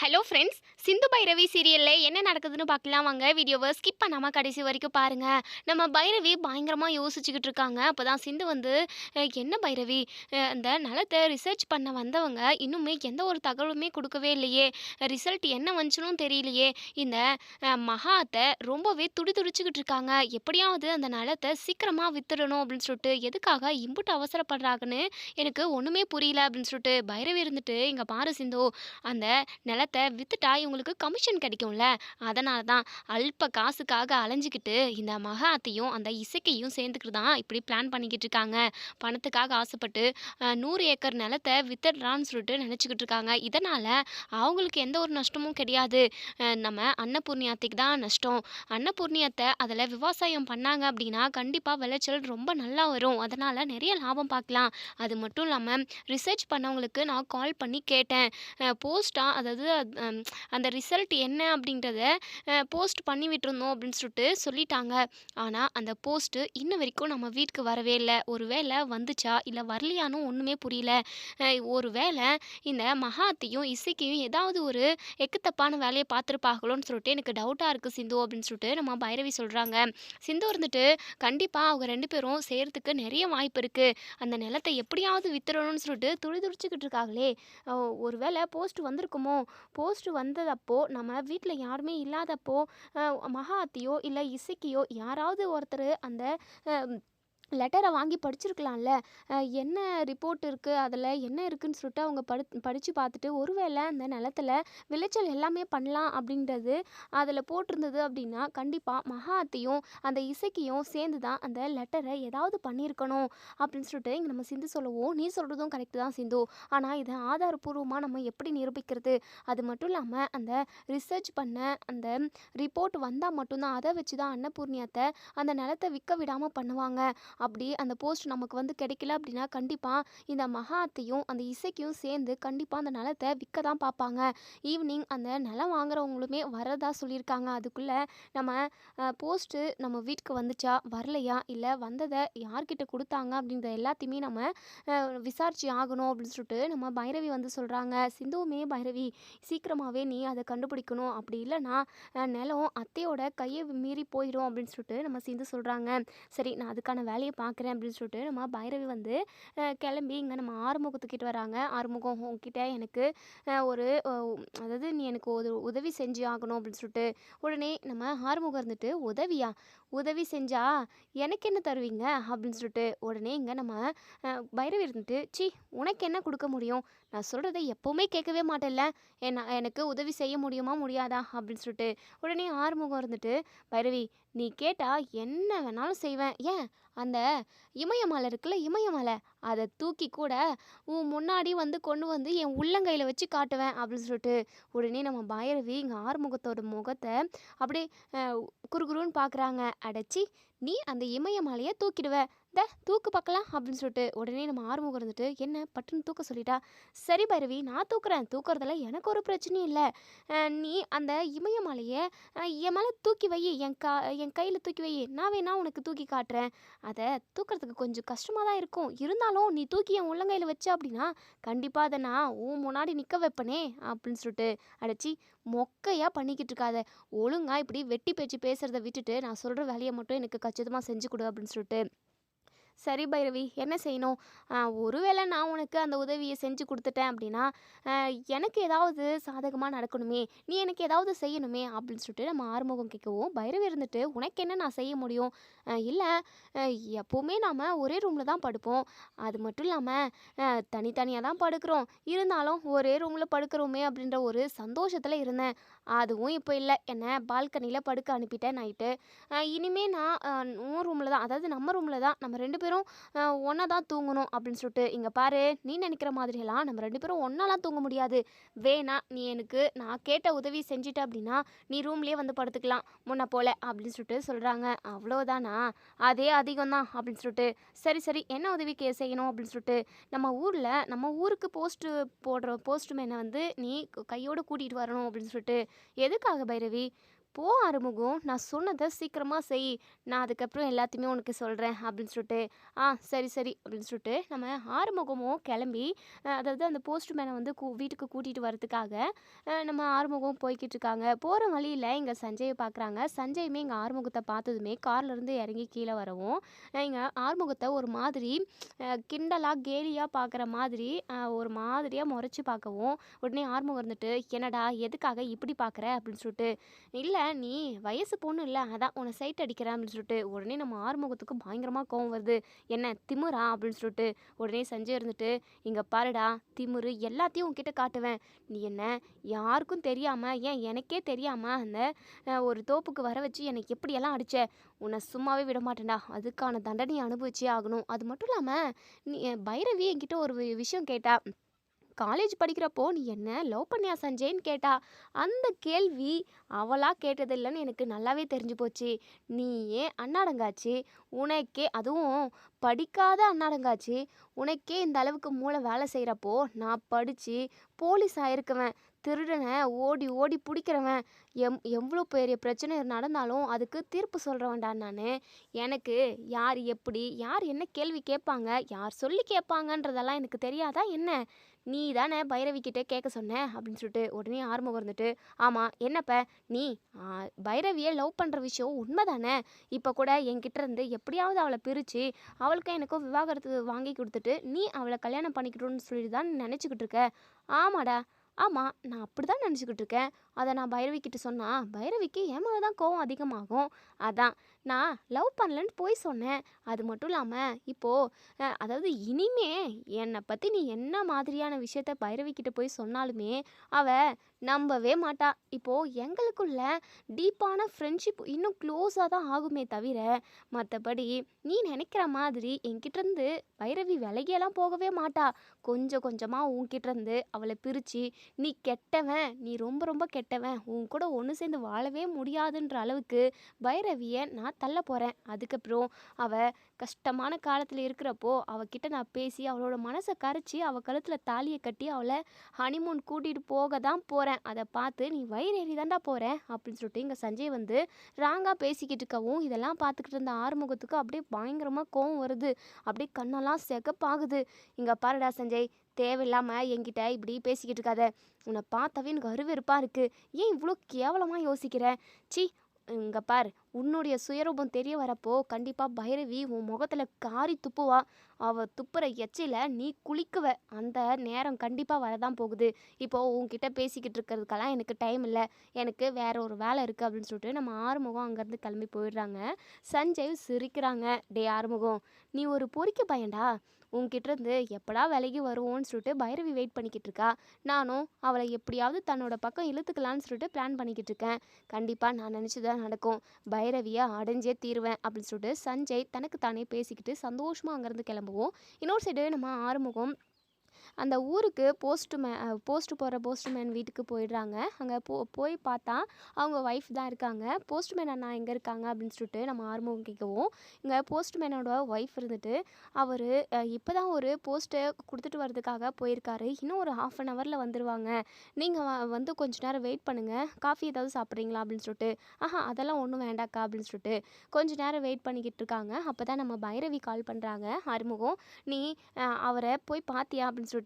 Hello friends, Sindhu Bhairavi சீரியல்ல என்ன நடக்குதுன்னு பார்க்கலாம் வாங்க. வீடியோவை ஸ்கிப் பண்ணாம கடைசி வரைக்கும் பாருங்க. நம்ம பைரவி பயங்கரமா யோசிச்சுக்கிட்டு இருக்காங்க. அப்பதான் சிந்து வந்து என்ன பைரவி, அந்த நலத்தை ரிசர்ச் பண்ண வந்தவங்க இன்னுமே எந்த ஒரு தகவலுமே கொடுக்கவே இல்லையே, ரிசல்ட் என்ன வந்துச்சுன்னு தெரியலையே, இந்த மகாத்தை ரொம்பவே துடிதுடிச்சுக்கிட்டு இருக்காங்க. எப்படியாவது அந்த நலத்தை சீக்கிரமா வித்துடணும் அப்படின்னு சொல்லிட்டு எதுக்காக இம்புட்டு அவசரப்படுறாங்கன்னு எனக்கு ஒண்ணுமே புரியல அப்படின்னு சொல்லிட்டு பைரவி இருந்துட்டு, இங்க பாரு சிந்து, அந்த நிலத்த வித்துட்டா இவங்களுக்கு கமிஷன் கிடைக்கும்ல. அதனால தான் அல்ப காசுக்காக அலைஞ்சுக்கிட்டு இந்த மகாத்தையும் அந்த இசைக்கையும் சேர்ந்துக்கிட்டு தான் இப்படி பிளான் பண்ணிக்கிட்டு இருக்காங்க. பணத்துக்காக ஆசைப்பட்டு 100 ஏக்கர் நிலத்த வித்துடலான்னு சொல்லிட்டு நினச்சிக்கிட்டு இருக்காங்க. இதனால அவங்களுக்கு எந்த ஒரு நஷ்டமும் கிடையாது. நம்ம அன்னபூர்ணியாத்தைக்கு தான் நஷ்டம். அன்னபூர்ணியத்தை அதில் விவசாயம் பண்ணாங்க அப்படின்னா கண்டிப்பாக விளைச்சல் ரொம்ப நல்லா வரும். அதனால நிறைய லாபம் பார்க்கலாம். அது மட்டும் இல்லாமல் ரிசர்ச் பண்ணவங்களுக்கு நான் கால் பண்ணி கேட்டேன். போஸ்ட்டாக, அதாவது அந்த ரிசல்ட் என்ன அப்படின்றத போஸ்ட் பண்ணி விட்டுருந்தோம் அப்படின்னு சொல்லிட்டாங்க. ஆனால் அந்த போஸ்ட்டு இன்ன வரைக்கும் நம்ம வீட்டுக்கு வரவே இல்லை. ஒரு வேளை வந்துச்சா இல்லை வரலையான்னு ஒன்றுமே புரியல. ஒரு வேளை இந்த மகாத்தையும் இசைக்கையும் ஏதாவது ஒரு எக்குத்தப்பான வேலையை பார்த்துருப்பாங்களோன்னு சொல்லிட்டு எனக்கு டவுட்டாக இருக்குது சிந்து அப்படின்னு சொல்லிட்டு நம்ம பைரவி சொல்கிறாங்க. சிந்து இருந்துட்டு கண்டிப்பாக அவங்க 2 பேரும் செய்கிறதுக்கு நிறைய வாய்ப்பு இருக்குது. அந்த நிலத்தை எப்படியாவது வித்துறணும்னு சொல்லிட்டு துடிதுடிச்சுக்கிட்டு இருக்காங்களே. ஒருவேளை போஸ்ட் வந்திருக்குமோ? போஸ்ட் வந்ததப்போ நம்ம வீட்ல யாருமே இல்லாதப்போ, மகாத்தியோ இல்ல இசக்கியோ யாராவது ஒருத்தர் அந்த அ லெட்டரை வாங்கி படிச்சிருக்கலாம்ல. என்ன ரிப்போர்ட் இருக்குது, அதில் என்ன இருக்குன்னு சொல்லிட்டு அவங்க படித்து பார்த்துட்டு ஒருவேளை அந்த நிலத்துல விளைச்சல் எல்லாமே பண்ணலாம் அப்படின்றது அதில் போட்டிருந்தது அப்படின்னா கண்டிப்பாக மகாத்தையும் அந்த இசைக்கையும் சேர்ந்து தான் அந்த லெட்டரை ஏதாவது பண்ணியிருக்கணும் அப்படின்னு சொல்லிட்டு இங்கே நம்ம சிந்து சொல்லவும், நீ சொல்கிறதும் கரெக்டு தான் சிந்து. ஆனால் இதை ஆதாரப்பூர்வமாக நம்ம எப்படி நிரூபிக்கிறது? அது மட்டும் இல்லாமல் அந்த ரிசர்ச் பண்ண அந்த ரிப்போர்ட் வந்தால் மட்டும்தான் அதை வச்சு தான் அன்னபூர்ணியத்தை அந்த நிலத்தை விற்க விடாமல் பண்ணுவாங்க. அப்படி அந்த போஸ்ட் நமக்கு வந்து கிடைக்கல அப்படின்னா கண்டிப்பாக இந்த மகாத்தையும் அந்த இசைக்கும் சேர்ந்து கண்டிப்பாக அந்த நிலத்தை விற்க தான் பார்ப்பாங்க. ஈவினிங் அந்த நிலம் வாங்குறவங்களுமே வரதா சொல்லியிருக்காங்க. அதுக்குள்ளே நம்ம போஸ்ட்டு நம்ம வீட்டுக்கு வந்துச்சா வரலையா, இல்லை வந்ததை யார்கிட்ட கொடுத்தாங்க அப்படின்ற எல்லாத்தையுமே நம்ம விசாரிச்சு ஆகணும் அப்படின்னு சொல்லிட்டு நம்ம பைரவி வந்து சொல்கிறாங்க. சிந்துவுமே பைரவி சீக்கிரமாகவே நீ அதை கண்டுபிடிக்கணும், அப்படி இல்லைன்னா நிலம் அத்தையோட கையை மீறி போயிடும் அப்படின்னு சொல்லிட்டு நம்ம சிந்து சொல்கிறாங்க. சரி, நான் அதுக்கான வேலையை பார்க்குறேன் அப்படின்னு சொல்லிட்டு நம்ம பைரவி வந்து கிளம்பி இங்கே நம்ம ஆறுமுகத்துக்கிட்ட வராங்க. ஆறுமுகம், உங்ககிட்ட எனக்கு ஒரு அதாவது நீ எனக்கு ஒரு உதவி செஞ்சு ஆகணும் அப்படின்னு சொல்லிட்டு உடனே நம்ம ஆறுமுகம் இருந்துட்டு, உதவியா? உதவி செஞ்சா எனக்கு என்ன தருவீங்க அப்படின்னு சொல்லிட்டு உடனே இங்கே நம்ம பைரவி இருந்துட்டு, சி, உனக்கு என்ன கொடுக்க முடியும்? நான் சொல்கிறத எப்போவுமே கேட்கவே மாட்டேன்ல. எனக்கு உதவி செய்ய முடியுமா முடியாதா அப்படின்னு சொல்லிட்டு உடனே ஆறுமுகம் இருந்துட்டு, பைரவி, நீ கேட்டால் என்ன வேணாலும் செய்வேன். ஏன், அந்த இமயமலை இருக்குல்ல, இமயமலை, அதை தூக்கி கூட உன் முன்னாடி வந்து கொண்டு வந்து என் உள்ளங்கையில் வச்சு காட்டுவேன் அப்படின்னு சொல்லிட்டு உடனே நம்ம பைரவி இங்கே ஆறுமுகத்தோட முகத்தை அப்படியே குறுகுறுன்னு பார்க்குறாங்க. அடைச்சி, நீ அந்த இமயமலையை தூக்கிடுவ, தூக்கு பார்க்கலாம் அப்படின்னு சொல்லிட்டு உடனே நம்ம ஆறுமுகம் இருந்துட்டு, என்ன பட்டுன்னு தூக்க சொல்லிட்டா? சரி பைரவி, நான் தூக்குறேன், தூக்குறதுல எனக்கு ஒரு பிரச்சனையும் இல்லை. நீ அந்த இமயமலையை என் மேலே தூக்கி வை, என் கையில் தூக்கி வை, நான் வேணா உனக்கு தூக்கி காட்டுறேன். அதை தூக்கிறதுக்கு கொஞ்சம் கஷ்டமாக தான் இருக்கும், இருந்தாலும் நீ தூக்கி என் உள்ளங்கையில் வச்ச அப்படின்னா கண்டிப்பாக அதை நான் உன் முன்னாடி நிற்க வைப்பனே அப்படின்னு சொல்லிட்டு, அடைச்சி, மொக்கையாக பண்ணிக்கிட்டு இருக்காத, ஒழுங்காக இப்படி வெட்டி பேச்சு பேசுகிறத விட்டுட்டு நான் சொல்கிற வேலையை மட்டும் எனக்கு கச்சிதமாக செஞ்சு கொடு அப்படின்னு சொல்லிட்டு, சரி பைரவி, என்ன செய்யணும்? ஒருவேளை நான் உனக்கு அந்த உதவியை செஞ்சு கொடுத்துட்டேன் அப்படின்னா எனக்கு ஏதாவது சாதகமாக நடக்கணுமே, நீ எனக்கு ஏதாவது செய்யணுமே அப்படின்னு சொல்லிட்டு நம்ம ஆறுமுகம் கேட்கவும், பைரவி இருந்துட்டு, உனக்கு என்ன நான் செய்ய முடியும்? இல்லை, எப்போவுமே நாம் ஒரே ரூமில் தான் படுப்போம். அது மட்டும் இல்லாமல் தனித்தனியாக தான் படுக்கிறோம், இருந்தாலும் ஒரே ரூமில் படுக்கிறோமே அப்படின்ற ஒரு சந்தோஷத்தில் இருந்தேன். அதுவும் இப்போ இல்லை, என்னை பால்கனியில் படுக்க அனுப்பிட்டேன் நைட்டு. இனிமே நான் உன் ரூமில் தான், அதாவது நம்ம ரூமில் தான், நம்ம 2 பேரும் ஒன்றா தான் தூங்கணும் அப்படின்னு சொல்லிட்டு, இங்கே பாரு, நீ நினைக்கிற மாதிரியெல்லாம் நம்ம 2 பேரும் ஒன்றாலாம் தூங்க முடியாது. வேணா நீ எனக்கு நான் கேட்ட உதவி செஞ்சிட்ட அப்படின்னா நீ ரூம்லேயே வந்து படுத்துக்கலாம் முன்ன போல அப்படின்னு சொல்லிட்டு சொல்கிறாங்க. அவ்வளோதானா? அதே அதிகம் தான் அப்படின்னு சொல்லிட்டு, சரி சரி, என்ன உதவி செய்யணும் அப்படின்னு சொல்லிட்டு, நம்ம ஊருக்கு போஸ்ட்டு போடுற போஸ்ட்மேனை வந்து நீ கையோடு கூட்டிகிட்டு வரணும் அப்படின்னு சொல்லிட்டு, எதுக்காக பைரவி? போ ஆறுமுகம், நான் சொன்னதை சீக்கிரமாக செய், நான் அதுக்கப்புறம் எல்லாத்தையுமே உனக்கு சொல்கிறேன் அப்படின்னு சொல்லிட்டு, சரி சரி அப்படின்னு சொல்லிட்டு நம்ம ஆறுமுகமும் கிளம்பி அதாவது அந்த போஸ்ட்மேனை வந்து வீட்டுக்கு கூட்டிகிட்டு வரதுக்காக நம்ம ஆறுமுகம் போய்கிட்டு இருக்காங்க. போகிற வழியில் இங்கே சஞ்சயை பார்க்குறாங்க. சஞ்சயுமே இங்கே ஆறுமுகத்தை பார்த்ததுமே கார்லேருந்து இறங்கி கீழே வரவும் இங்கே ஆறுமுகத்தை ஒரு மாதிரி கிண்டலாக கேலியாக பார்க்குற மாதிரி ஒரு மாதிரியாக முறைச்சி பார்க்கவும் உடனே ஆறுமுகம் இருந்துட்டு, என்னடா எதுக்காக இப்படி பார்க்குற அப்படின்னு சொல்லிட்டு, இல்லை நீ வயசு பொண்ணு இல்லை, அதான் உன்னை சைட் அடிக்கிறேன் அப்படின்னு சொல்லிட்டு உடனே நம்ம ஆறுமுகத்துக்கு பயங்கரமாக கோவம் வருது. என்ன திமிரா அப்படின்னு சொல்லிட்டு உடனே சஞ்சய் இருந்துட்டு, இங்கே பாருடா, திமிரு எல்லாத்தையும் உன்கிட்ட காட்டுவேன். நீ என்ன யாருக்கும் தெரியாமல், ஏன் எனக்கே தெரியாமல் அந்த ஒரு தோப்புக்கு வர வச்சு என்னை எப்படியெல்லாம் அடிச்ச, உன்னை சும்மாவே விட மாட்டேன்டா, அதுக்கான தண்டனையை அனுபவிச்சே ஆகணும். அது மட்டும் இல்லாமல் நீ பைரவி என்கிட்ட ஒரு விஷயம் கேட்டா, காலேஜ் படிக்கிறப்போ நீ என்ன லவ் பண்ணியா சஞ்சய்ன்னு கேட்டா. அந்த கேள்வி அவளா கேட்டது இல்லைன்னு எனக்கு நல்லாவே தெரிஞ்சு போச்சு. நீ ஏன் அண்ணாடங்காச்சு, உனக்கே அதுவும் படிக்காத அண்ணாடங்காச்சு, உனக்கே இந்த அளவுக்கு மூளை வேலை செய்கிறப்போ நான் படித்து போலீஸ் ஆயிருக்குவேன், திருடனை ஓடி ஓடி பிடிக்கிறவன், எவ்வளோ பெரிய பிரச்சனை நடந்தாலும் அதுக்கு தீர்ப்பு சொல்கிறவன்டா நான். எனக்கு யார் எப்படி யார் என்ன கேள்வி கேட்பாங்க, யார் சொல்லி கேட்பாங்கன்றதெல்லாம் எனக்கு தெரியாதா என்ன? நீ தானே பைரவி கிட்டே கேட்க சொன்ன அப்படின்னு சொல்லிட்டு உடனே ஆறுமுகம் இருந்துட்டு, ஆமாம் என்னப்ப நீ பைரவியை லவ் பண்ணுற விஷயம் உண்மைதானே? இப்போ கூட என்கிட்ட இருந்து எப்படியாவது அவளை பிரித்து அவளுக்கும் எனக்கும் விவாகரத்து வாங்கி கொடுத்துட்டு நீ அவளை கல்யாணம் பண்ணிக்கிட்டோன்னு சொல்லி தான் நினச்சிக்கிட்டு இருக்க. ஆமாடா, ஆமாம் நான் அப்படி தான் நினச்சிக்கிட்டு இருக்கேன். அதை நான் பைரவிக்கிட்ட சொன்னால் பைரவிக்கு என் மேலே தான் கோவம் அதிகமாகும். அதான் நான் லவ் பண்ணலன்னு போய் சொன்னேன். அது மட்டும் இல்லாமல் இப்போது அதாவது இனிமே என்னை பற்றி நீ என்ன மாதிரியான விஷயத்த பைரவிக்கிட்ட போய் சொன்னாலுமே அவள் நம்பவே மாட்டா. இப்போது எங்களுக்குள்ள டீப்பான ஃப்ரெண்ட்ஷிப் இன்னும் க்ளோஸாக தான் ஆகுமே தவிர, மற்றபடி நீ நினைக்கிற மாதிரி என்கிட்டேருந்து பைரவி விலகியெல்லாம் போகவே மாட்டா. கொஞ்சம் கொஞ்சமாக உன்கிட்டேருந்து அவளை பிரித்து, நீ கெட்டவன், நீ ரொம்ப ரொம்ப கெட்டவன், உன் கூட ஒன்று சேர்ந்து வாழவே முடியாதுன்ற அளவுக்கு பைரவியை நான் தள்ள போகிறேன். அதுக்கப்புறம் அவள் கஷ்டமான காலத்தில் இருக்கிறப்போ அவகிட்ட நான் பேசி அவளோட மனசை கரைச்சி அவள் கழுத்தில் தாலியை கட்டி அவளை ஹனிமூன் கூட்டிகிட்டு போக தான் போகிறேன். அதை பார்த்து நீ வயிறேறி தாண்டா போகிறேன் அப்படின்னு சொல்லிட்டு இங்கே சஞ்சய் வந்து ராங்காக பேசிக்கிட்டு இருக்கவும் இதெல்லாம் பார்த்துக்கிட்டு இருந்த ஆறுமுகத்துக்கு அப்படியே பயங்கரமாக கோவம் வருது. அப்படியே கண்ணெல்லாம் செகப்பாகுது. இங்கே பாருடா சஞ்சய், தேவையில்லாமல் என்கிட்ட இப்படி பேசிக்கிட்டு இருக்காத. உன்னை பார்த்தாவே எனக்கு அருவெருப்பாக இருக்குது. ஏன் இவ்வளோ கேவலமாக யோசிக்கிற? சி, இங்கே பார், உன்னுடைய சுயரூபம் தெரிய வரப்போ கண்டிப்பாக பைரவி உன் முகத்தில் காரி துப்புவா. அவள் துப்புற எச்சில நீ குளிக்குவ. அந்த நேரம் கண்டிப்பாக வரதான் போகுது. இப்போது உன்கிட்ட பேசிக்கிட்டு இருக்கிறதுக்கெல்லாம் எனக்கு டைம் இல்லை, எனக்கு வேற ஒரு வேலை இருக்குது அப்படின்னு சொல்லிட்டு நம்ம ஆறுமுகம் அங்கேருந்து கிளம்பி போயிடுறாங்க. சஞ்சய் சிரிக்கிறாங்க. டே ஆறுமுகம், நீ ஒரு பொறிக்க பையன்டா, உன்கிட்ட இருந்து எப்படா விலகி வருவோன்னு சொல்லிட்டு பைரவி வெயிட் பண்ணிக்கிட்டு இருக்கா. நானும் அவளை எப்படியாவது தன்னோட பக்கம் இழுத்துக்கலான்னு சொல்லிட்டு பிளான் பண்ணிக்கிட்டு இருக்கேன். கண்டிப்பாக நான் நினச்சிதான் நடக்கும். பைரவியை அடைஞ்சே தீருவேன் அப்படின்னு சொல்லிட்டு சஞ்சய் தனக்கு தானே பேசிக்கிட்டு சந்தோஷமாக அங்கேருந்து கிளம்புவோம். இன்னொரு சைடு நம்ம ஆறுமுகம் அந்த ஊருக்கு போஸ்ட் போடுற போஸ்ட்மேன் வீட்டுக்கு போயிடுறாங்க. அங்கே போய் பார்த்தா அவங்க ஒய்ஃப் தான் இருக்காங்க. போஸ்ட்மேன் அண்ணா எங்கே இருக்காங்க அப்படின்னு சொல்லிட்டு நம்ம ஆறுமுகம் கேட்கவும், இங்கே போஸ்ட்மேனோட ஒய்ஃப் இருந்துட்டு, அவர் இப்போ தான் ஒரு போஸ்ட்டை கொடுத்துட்டு வரதுக்காக போயிருக்காரு, இன்னும் ஒரு ½ அன் ஹவரில் வந்துடுவாங்க, நீங்கள் வந்து கொஞ்ச நேரம் வெயிட் பண்ணுங்கள், காஃபி ஏதாவது சாப்பிட்றீங்களா அப்படின்னு சொல்லிட்டு, அதெல்லாம் ஒன்றும் வேண்டாக்கா அப்படின்னு சொல்லிட்டு கொஞ்ச நேரம் வெயிட் பண்ணிக்கிட்டு இருக்காங்க. அப்போ தான் நம்ம பைரவி கால் பண்ணுறாங்க. ஆறுமுகம், நீ அவரை போய் பார்த்தியா அப்படின்னு சொல்லிட்டு,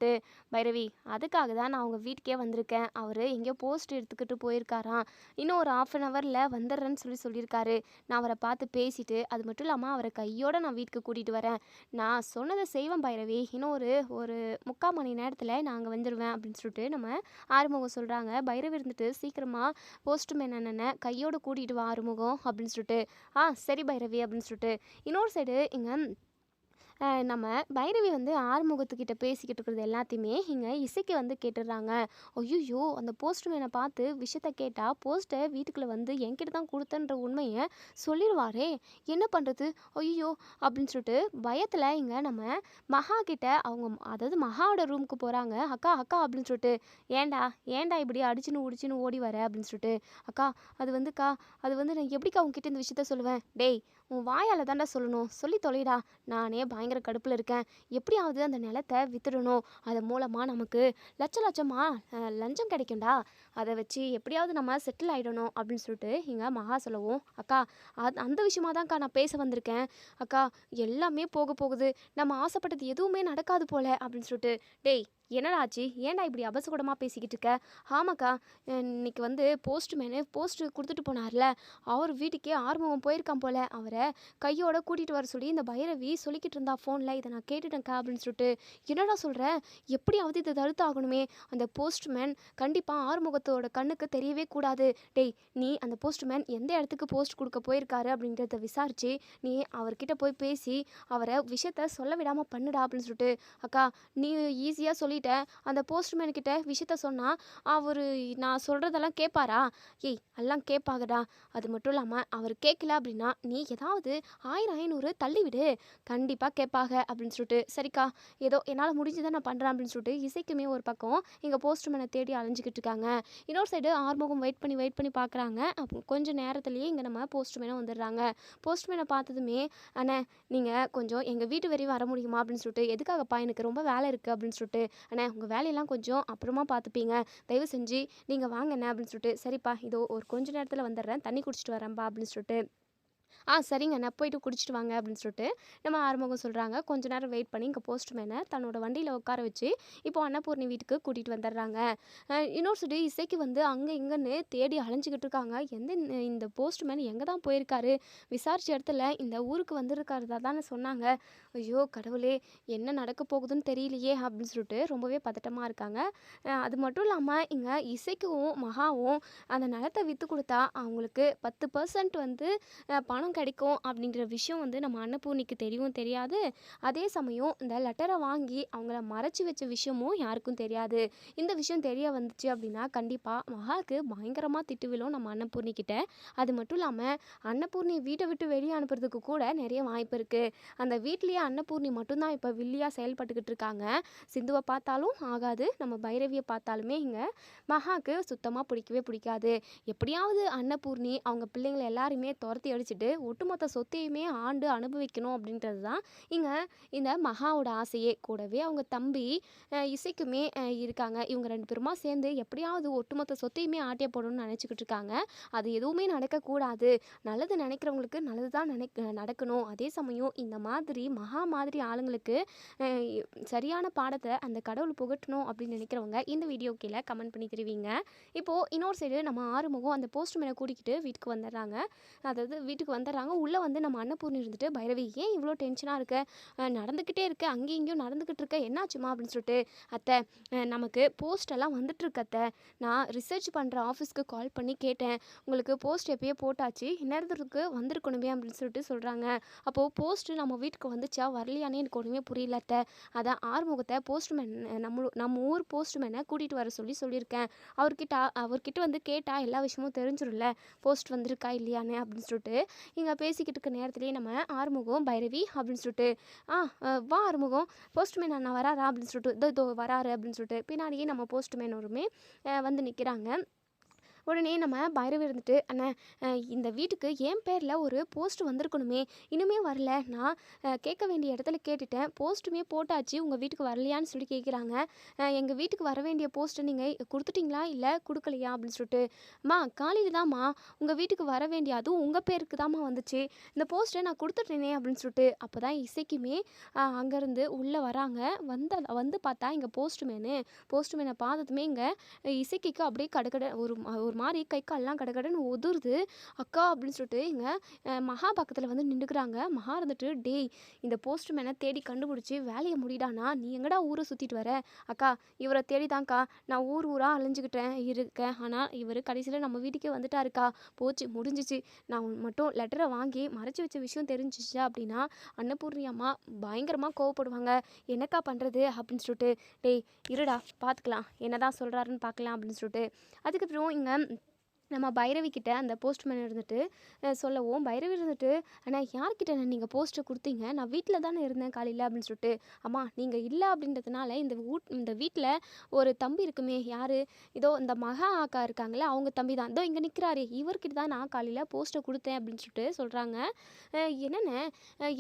பைரவி அதுக்காக தான் நான் அவங்க வீட்டுக்கே வந்திருக்கேன், அவர் எங்கேயோ போஸ்ட் எடுத்துக்கிட்டு போயிருக்காராம், இன்னும் ஒரு ½ அன் ஹவரில் வந்துடுறேன்னு சொல்லியிருக்காரு. நான் அவரை பார்த்து பேசிட்டு அது மட்டும் இல்லாமல் அவரை கையோடு நான் வீட்டுக்கு கூட்டிகிட்டு வரேன். நான் சொன்னதை செய்வேன் பைரவி, இன்னும் ஒரு 3/4 மணி நேரத்தில் நான் அங்கே வந்துடுவேன் அப்படின்னு சொல்லிட்டு நம்ம ஆறுமுகம் சொல்கிறாங்க. பைரவி இருந்துட்டு, சீக்கிரமாக போஸ்ட்மேன் அண்ணனை கையோடு கூட்டிகிட்டு வா ஆறுமுகம் அப்படின்னு சொல்லிட்டு, சரி பைரவி அப்படின்னு சொல்லிட்டு இன்னொரு சைடு இங்கே நம்ம பைரவி வந்து ஆறுமுகத்துக்கிட்ட பேசிக்கிட்டு இருக்கிறது எல்லாத்தையுமே இங்கே இசைக்கு வந்து கேட்டுடுறாங்க. ஐயோ, அந்த போஸ்ட்மேனை பார்த்து விஷயத்த கேட்டால் போஸ்ட்டை வீட்டுக்குள்ளே வந்து என்கிட்ட தான் கொடுத்தன்ற உண்மையை சொல்லிடுவாரே, என்ன பண்ணுறது ஐயோ அப்படின்னு சொல்லிட்டு பயத்தில் இங்கே நம்ம மகா கிட்ட அவங்க அதாவது மகாவோட ரூமுக்கு போகிறாங்க. அக்கா அக்கா அப்படின்னு சொல்லிட்டு, ஏன்டா இப்படி அடிச்சுன்னு உடிச்சுன்னு ஓடி வர அப்படின்னு சொல்லிட்டு, அக்கா அது வந்துக்கா அது வந்து நான் எப்படிக்கா உங்ககிட்ட இந்த விஷயத்த சொல்லுவேன், டேய் உன் வாயால் தாண்டா சொல்லணும், சொல்லி தொலைடா. நானே பயங்கர கடுப்பில் இருக்கேன். எப்படியாவது அந்த நிலத்தை வித்துடணும். அது மூலமாக நமக்கு லட்சமாக லஞ்சம் கிடைக்கும்டா. அதை வச்சு எப்படியாவது நம்ம செட்டில் ஆகிடணும் அப்படின்னு சொல்லிட்டு இங்கே மகா சொல்லவும், அக்கா அந்த விஷயமா தான்க்கா நான் பேச வந்திருக்கேன். அக்கா எல்லாமே போக போகுது, நம்ம ஆசைப்பட்டது எதுவுமே நடக்காது போல அப்படின்னு சொல்லிட்டு. டேய் என்னடா ஆச்சு, ஏன்டா இப்படி அபசகுடமாக பேசிக்கிட்டு இருக்க? ஆமாக்கா, இன்னைக்கு வந்து போஸ்ட்மேனு போஸ்ட்டு கொடுத்துட்டு போனார்ல, அவர் வீட்டுக்கே ஆறுமுகம் போயிருக்கான் போல. அவரை கையோட கூட்டிகிட்டு வர சொல்லி இந்த பைரவி சொல்லிக்கிட்டு இருந்தா ஃபோனில். இதை நான் கேட்டுட்டேன்க்கா அப்படின்னு சொல்லிட்டு. என்னடா சொல்கிற? எப்படியாவது இதை தடுத்து ஆகணுமே. அந்த போஸ்ட்மேன் கண்டிப்பாக ஆறுமுகத்தோட கண்ணுக்கு தெரியவே கூடாது. டேய் நீ அந்த போஸ்ட்மேன் எந்த இடத்துக்கு போஸ்ட் கொடுக்க போயிருக்காரு அப்படின்றத விசாரிச்சு நீ அவர்கிட்ட போய் பேசி அவரை விஷயத்த சொல்ல விடாமல் பண்ணுடா அப்படின்னு சொல்லிட்டு. அக்கா நீ ஈஸியாக சொல்லிட்ட, அந்த போஸ்ட்மேன்கிட்ட விஷயத்த சொன்னால் அவர் நான் சொல்கிறதெல்லாம் கேட்பாரா? ஏய் எல்லாம் கேட்பாங்கடா. அது மட்டும் இல்லாமல் அவர் கேட்கல அப்படின்னா நீ ஏதாவது 1000 500 தள்ளிவிடு, கண்டிப்பாக கேட்பாங்க அப்படின்னு சொல்லிட்டு. சரிக்கா, ஏதோ என்னால் முடிஞ்சதை நான் பண்ணுறேன் அப்படின்னு சொல்லிட்டு இசைக்குமே ஒரு பக்கம் இங்கே போஸ்ட்மேனை தேடி அலைஞ்சிக்கிட்டு இருக்காங்க. இன்னொரு சைடு ஆறுமுகம் வெயிட் பண்ணி பார்க்குறாங்க. அப்போ கொஞ்சம் நேரத்துலேயே இங்கே நம்ம போஸ்ட்மேனை வந்துடுறாங்க. போஸ்ட்மேனை பார்த்ததுமே, அண்ணே நீங்கள் கொஞ்சம் எங்கள் வீட்டு வரையும் வர முடியுமா அப்படின்னு சொல்லிட்டு. எதுக்காகப்பா? எனக்கு ரொம்ப வேலை இருக்குது அப்படின்னு சொல்லிட்டு. அண்ணே உங்கள் வேலையெல்லாம் கொஞ்சம் அப்புறமா பார்த்துப்பீங்க, தயவு செஞ்சு நீங்கள் வாங்கண்ணே அப்படின்னு சொல்லிட்டு. சரிப்பா இதோ ஒரு கொஞ்ச நேரத்தில் வந்துடுறேன், தண்ணி குடிச்சிட்டு வரேன்ப்பா அப்படின்னு சொல்லிட்டு. சரிங்க நான் போயிட்டு குடிச்சிட்டு வாங்க அப்படின்னு சொல்லிட்டு நம்ம ஆறுமுகம் சொல்கிறாங்க. கொஞ்ச நேரம் வெயிட் பண்ணி இங்கே போஸ்ட்மேனை தன்னோட வண்டியில் உட்கார வச்சு இப்போ அன்னபூர்ணி வீட்டுக்கு கூட்டிகிட்டு வந்துடுறாங்க. இன்னொரு சைடு இசைக்கு வந்து அங்கே இங்கேன்னு தேடி அலைஞ்சிக்கிட்டு இருக்காங்க. இந்த போஸ்ட்மேன் எங்கே தான் போயிருக்காரு, விசாரிச்ச இடத்துல இந்த ஊருக்கு வந்திருக்காருதா தானே சொன்னாங்க. ஐயோ கடவுளே, என்ன நடக்க போகுதுன்னு தெரியலையே அப்படின்னு சொல்லிட்டு ரொம்பவே பதட்டமாக இருக்காங்க. அது மட்டும் இல்லாமல் இங்கே இசைக்கும் மகாவும் அந்த நிலத்தை விற்று கொடுத்தா அவங்களுக்கு 10% வந்து பணம் கிடைக்கும் அப்படின்ற விஷயம் வந்து நம்ம அன்னபூர்ணிக்கு தெரியவும் தெரியாது. அதே சமயம் இந்த லெட்டரை வாங்கி அவங்கள மறைச்சி வச்ச விஷயமும் யாருக்கும் தெரியாது. இந்த விஷயம் தெரிய வந்துச்சு அப்படின்னா கண்டிப்பாக மகாவுக்கு பயங்கரமாக திட்டு விழும் நம்ம அன்னபூர்ணி கிட்ட. அது மட்டும் இல்லாமல் அன்னபூர்ணி வீட்டை விட்டு வெளியே அனுப்புறதுக்கு கூட நிறைய வாய்ப்பு இருக்குது. அந்த வீட்லேயே அன்னபூர்ணி மட்டும்தான் இப்போ வில்லியாக செயல்பட்டுக்கிட்டு இருக்காங்க. சிந்துவை பார்த்தாலும் ஆகாது, நம்ம பைரவியை பார்த்தாலுமே இங்கே மகாவுக்கு சுத்தமாக பிடிக்கவே பிடிக்காது. எப்படியாவது அன்னபூர்ணி அவங்க பிள்ளைங்களை எல்லாருமே துரத்தி அடிச்சுட்டு ஒட்டுமொத்த சொத்தையுமே ஆண்டு அனுபவிக்கணும் அப்படின்றது தான் இங்கே இந்த மகாவோட ஆசையே. கூடவே அவங்க தம்பி இசைக்குமே இருக்காங்க. இவங்க 2 பேருமா சேர்ந்து எப்படியாவது ஒட்டுமொத்த சொத்தையுமே ஆட்டிய போடணும்னு நினச்சிக்கிட்டு இருக்காங்க. அது எதுவுமே நடக்கக்கூடாது. நல்லது நினைக்கிறவங்களுக்கு நல்லது தான் நடக்கணும். அதே சமயம் இந்த மாதிரி மகா மாதிரி ஆளுங்களுக்கு சரியான பாடத்தை அந்த கடவுள் புகட்டணும் அப்படின்னு நினைக்கிறவங்க இந்த வீடியோ கீழே கமெண்ட் பண்ணி தெரிவிங்க. இப்போது இன்னொரு சைடு நம்ம ஆறுமுகம் அந்த போஸ்ட்மேனை கூட்டிக்கிட்டு வீட்டுக்கு வந்துடுறாங்க. அதாவது வீட்டுக்கு வந்துடுறாங்க. உள்ளே வந்து நம்ம அன்னபூர்ணி இருந்துட்டு, பைரவி ஏன் இவ்வளோ டென்ஷனாக இருக்க, நடந்துக்கிட்டே இருக்க, அங்கேயும் இங்கேயும் நடந்துக்கிட்டு இருக்க, என்னாச்சுமா அப்படின்னு சொல்லிட்டு. அத்தை நமக்கு போஸ்டெல்லாம் வந்துட்டுருக்கு அத்தை, நான் ரிசர்ச் பண்ணுற ஆஃபீஸ்க்கு கால் பண்ணி கேட்டேன், உங்களுக்கு போஸ்ட் எப்பயே போட்டாச்சு, இந்நேரத்துக்கு வந்திருக்கணுமே அப்படின்னு சொல்லிட்டு சொல்கிறாங்க. அப்போது போஸ்ட்டு நம்ம வீட்டுக்கு வந்துச்சா வரலையானே எனக்கு ஒன்றுமே புரியல அத்தை. அதான் ஆறுமுகத்தை போஸ்ட்மேன் நம்ம ஊர் போஸ்ட்மேனை கூட்டிகிட்டு வர சொல்லியிருக்கேன். அவர்கிட்ட வந்து கேட்டால் எல்லா விஷயமும் தெரிஞ்சிடும்ல, போஸ்ட் வந்திருக்கா இல்லையானே அப்படின்னு சொல்லிட்டு. இங்கே பேசிக்கிட்டு இருக்க நேரத்துலேயே நம்ம ஆறுமுகம் பைரவி அப்படின்னு சொல்லிட்டு, வா ஆறுமுகம், போஸ்ட்மேன் அண்ணா வராரா அப்படின்னு சொல்லிட்டு, இதோ வராரு அப்படின்னு சொல்லிட்டு பின்னாடியே நம்ம போஸ்ட்மேன் ஒருமே வந்து நிற்கிறாங்க. உடனே நம்ம பைரவி இருந்துட்டு, அண்ணே இந்த வீட்டுக்கு என் பேரில் ஒரு போஸ்ட் வந்திருக்கணுமே, இன்னுமே வரல, நான் கேட்க வேண்டிய இடத்துல கேட்டுட்டேன், போஸ்ட்டுமே போட்டாச்சு, உங்கள் வீட்டுக்கு வரலையான்னு சொல்லி கேட்குறாங்க. எங்கள் வீட்டுக்கு வர வேண்டிய போஸ்ட்டை நீங்கள் கொடுத்துட்டிங்களா இல்லை கொடுக்கலையா அப்படின்னு சொல்லிட்டு. காலையில் தான்மா உங்கள் வீட்டுக்கு வர வேண்டிய, அதுவும் உங்கள் பேருக்கு தாம்மா வந்துச்சு, இந்த போஸ்ட்டை நான் கொடுத்துட்டேனே அப்படின்னு சொல்லிட்டு. அப்போ தான் இசைக்குமே அங்கேருந்து உள்ளே வராங்க. வந்து பார்த்தா இங்கே போஸ்ட்மேனை பார்த்ததுமே இங்கே இசைக்கு அப்படியே கடகட ஒரு மாதிரி கை கால்லாம் கடகடன்னு உதிருது. அக்கா அப்படின்னு சொல்லிட்டு இங்கே மகா பக்கத்தில் வந்து நின்றுக்கிறாங்க. மகா இருந்துட்டு, டேய் இந்த போஸ்ட்மேனை தேடி கண்டுபிடிச்சி வேலையை முடிடானா, நீ எங்கடா ஊரை சுற்றிட்டு வர? அக்கா இவரை தேடிதான்க்கா நான் ஊராக அலைஞ்சிக்கிட்டேன் இருக்கேன், ஆனால் இவர் கடைசியில் நம்ம வீட்டுக்கே வந்துட்டாருக்கா, போச்சு முடிஞ்சிச்சு. நான் மட்டும் லெட்டரை வாங்கி மறைச்சி வச்ச விஷயம் தெரிஞ்சிச்சு அப்படின்னா அன்னபூர்ணி அம்மா பயங்கரமாக கோவப்படுவாங்க, என்னக்கா பண்ணுறது அப்படின்னு சொல்லிட்டு. டேய் இருடா பார்த்துக்கலாம், என்னதான் சொல்கிறாருன்னு பார்க்கலாம் அப்படின்னு சொல்லிட்டு. அதுக்கப்புறம் இங்கே நம்ம பைரவி கிட்ட அந்த போஸ்ட்மேன் இருந்துட்டு சொல்லவும், பைரவி இருந்துட்டு, "அண்ணா யார்கிட்ட நீங்கள் போஸ்ட்டை கொடுத்தீங்க? நான் வீட்டில் தானே இருந்தேன் காலையில்" அப்படின்னு சொல்லிட்டு. "அம்மா நீங்கள் இல்லை அப்படின்றதுனால இந்த வீட்டில் ஒரு தம்பி இருக்குமே, யார், இதோ இந்த மகா அக்கா இருக்காங்களே அவங்க தம்பி தான், இதோ இங்கே நிற்கிறாரே, இவர்கிட்ட தான் நான் காலையில் போஸ்ட்டை கொடுத்தேன்" அப்படின்னு சொல்லிட்டு சொல்கிறாங்க. "என்னண்ணே,